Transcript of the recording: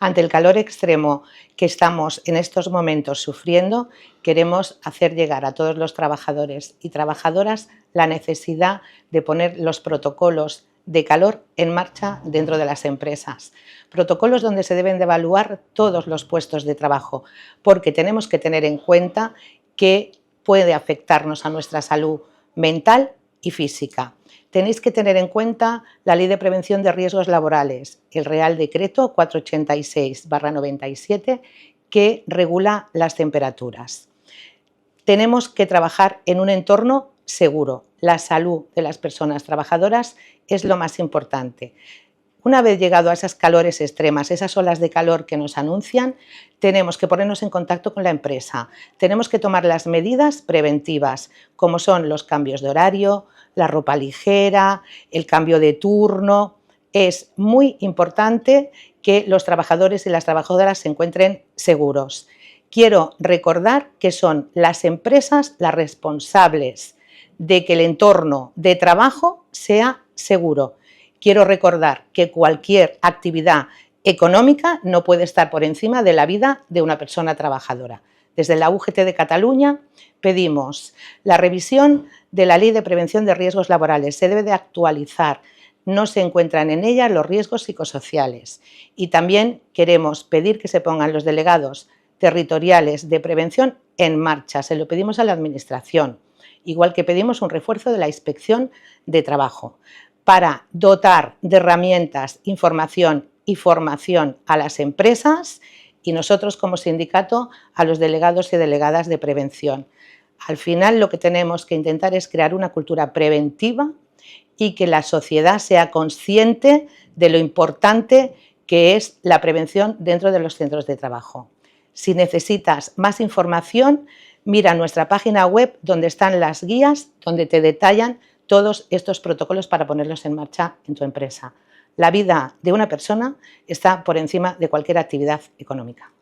Ante el calor extremo que estamos en estos momentos sufriendo, queremos hacer llegar a todos los trabajadores y trabajadoras la necesidad de poner los protocolos de calor en marcha dentro de las empresas. Protocolos donde se deben de evaluar todos los puestos de trabajo, porque tenemos que tener en cuenta que puede afectarnos a nuestra salud mental y física. Tenéis que tener en cuenta la Ley de Prevención de Riesgos Laborales, el Real Decreto 486/97, que regula las temperaturas. Tenemos que trabajar en un entorno seguro. La salud de las personas trabajadoras es lo más importante. Una vez llegado a esas calores extremas, esas olas de calor que nos anuncian, tenemos que ponernos en contacto con la empresa. Tenemos que tomar las medidas preventivas, como son los cambios de horario, la ropa ligera, el cambio de turno. Es muy importante que los trabajadores y las trabajadoras se encuentren seguros. Quiero recordar que son las empresas las responsables de que el entorno de trabajo sea seguro. Quiero recordar que cualquier actividad económica no puede estar por encima de la vida de una persona trabajadora. Desde la UGT de Cataluña pedimos la revisión de la Ley de Prevención de Riesgos Laborales. Se debe de actualizar. No se encuentran en ella los riesgos psicosociales. Y también queremos pedir que se pongan los delegados territoriales de prevención en marcha. Se lo pedimos a la Administración, igual que pedimos un refuerzo de la Inspección de Trabajo, para dotar de herramientas, información y formación a las empresas y nosotros como sindicato a los delegados y delegadas de prevención. Al final lo que tenemos que intentar es crear una cultura preventiva y que la sociedad sea consciente de lo importante que es la prevención dentro de los centros de trabajo. Si necesitas más información, mira nuestra página web donde están las guías, donde te detallan todos estos protocolos para ponerlos en marcha en tu empresa. La vida de una persona está por encima de cualquier actividad económica.